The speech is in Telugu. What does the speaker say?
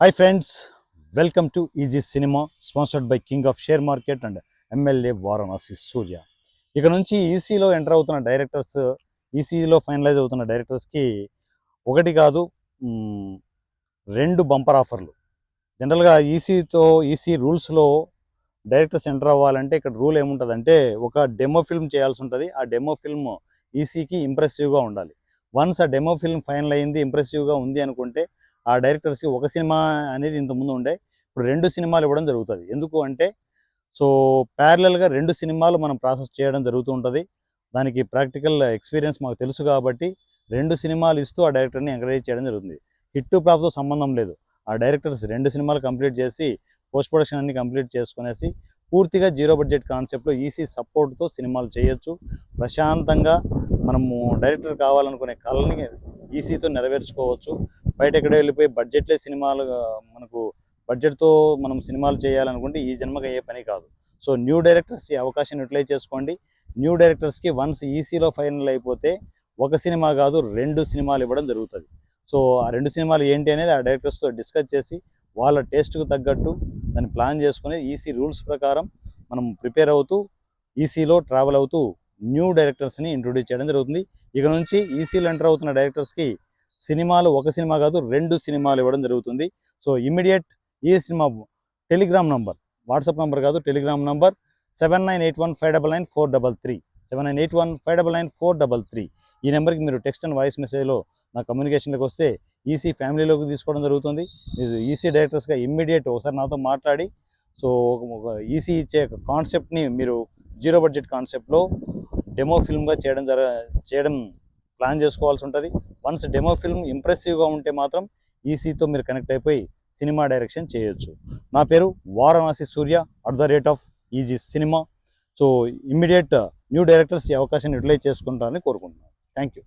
Hi friends, welcome to EG Cinema, sponsored by King of Share Market and MLA Varanasi Surya. ఇక నుంచి ఈసీలో ఎంటర్ అవుతున్న డైరెక్టర్స్, ఈసీలో ఫైనలైజ్ అవుతున్న డైరెక్టర్స్కి ఒకటి కాదు, మ్, రెండు బంపర్ ఆఫర్లు. జనరల్గా ఈసీ రూల్స్లో డైరెక్టర్స్ ఎంటర్ అవ్వాలంటే ఇక్కడ రూల్ ఏముంటుందంటే ఒక డెమో ఫిల్మ్ చేయాల్సి ఉంటుంది. ఆ డెమో ఫిల్మ్ ఈసీకి ఇంప్రెసివ్గా ఉండాలి. వన్స్ ఆ డెమో ఫిల్మ్ ఫైనల్ అయింది, ఇంప్రెసివ్గా ఉంది అనుకుంటే ఆ డైరెక్టర్స్కి ఒక సినిమా అనేది ఇంతకుముందు ఉండే, ఇప్పుడు రెండు సినిమాలు ఇవ్వడం జరుగుతుంది. ఎందుకు అంటే సో ప్యారలల్గా రెండు సినిమాలు మనం ప్రాసెస్ చేయడం జరుగుతూ ఉంటుంది. దానికి ప్రాక్టికల్ ఎక్స్పీరియన్స్ మాకు తెలుసు కాబట్టి రెండు సినిమాలు ఇస్తూ ఆ డైరెక్టర్ని ఎంకరేజ్ చేయడం జరుగుతుంది. హిట్ ఫ్లాప్తో సంబంధం లేదు. ఆ డైరెక్టర్స్ రెండు సినిమాలు కంప్లీట్ చేసి పోస్ట్ ప్రొడక్షన్ అన్ని కంప్లీట్ చేసుకునేసి పూర్తిగా జీరో బడ్జెట్ కాన్సెప్ట్లో ఈసీ సపోర్ట్తో సినిమాలు చేయొచ్చు. ప్రశాంతంగా మనము డైరెక్టర్ కావాలనుకునే కళని ఈసీతో నెరవేర్చుకోవచ్చు. బయట ఎక్కడో వెళ్ళిపోయి బడ్జెట్లే సినిమాలు మనకు బడ్జెట్తో మనం సినిమాలు చేయాలనుకుంటే ఈ జన్మకు అయ్యే పని కాదు. సో న్యూ డైరెక్టర్స్ ఈ అవకాశాన్ని యూటిలైజ్ చేసుకోండి. న్యూ డైరెక్టర్స్కి వన్స్ ఈసీలో ఫైనల్ అయిపోతే ఒక సినిమా కాదు, రెండు సినిమాలు ఇవ్వడం జరుగుతుంది. సో ఆ రెండు సినిమాలు ఏంటి అనేది ఆ డైరెక్టర్స్తో డిస్కస్ చేసి వాళ్ళ టేస్ట్కు తగ్గట్టు దాన్ని ప్లాన్ చేసుకుని ఈసీ రూల్స్ ప్రకారం మనం ప్రిపేర్ అవుతూ ఈసీలో ట్రావెల్ అవుతూ న్యూ డైరెక్టర్స్ని ఇంట్రొడ్యూస్ చేయడం జరుగుతుంది. ఇక నుంచి ఈసీలో ఎంటర్ అవుతున్న డైరెక్టర్స్కి సినిమాలు ఒక సినిమా కాదు, రెండు సినిమాలు ఇవ్వడం జరుగుతుంది. సో ఇమ్మీడియట్ ఈ cinema Telegram number, WhatsApp number కాదు, టెలిగ్రామ్ నంబర్ 7981599433 7981599433. ఈ నెంబర్కి మీరు టెక్స్ట్ అండ్ వాయిస్ మెసేజ్లో నా కమ్యూనికేషన్లోకి వస్తే ఈసీ ఫ్యామిలీలోకి తీసుకోవడం జరుగుతుంది. మీరు ఈసీ డైరెక్టర్స్గా ఇమ్మీడియట్ ఒకసారి నాతో మాట్లాడి సో ఒక ఈసీ ఇచ్చే కాన్సెప్ట్ని మీరు జీరో బడ్జెట్ కాన్సెప్ట్లో డెమో ఫిల్మ్గా చేయడం ప్లాన్ చేసుకోవాల్సి ఉంటుంది. వన్స్ డెమో ఫిల్మ్ ఇంప్రెసివ్గా ఉంటే మాత్రం ఈసీతో మీరు కనెక్ట్ అయిపోయి సినిమా డైరెక్షన్ చేయొచ్చు. నా పేరు వారణాసి సూర్య @ easy cinema. So immediate new directors ఈ అవకాశాన్ని యూటిలైజ్ చేసుకుంటారని కోరుకుంటున్నాను. Thank you.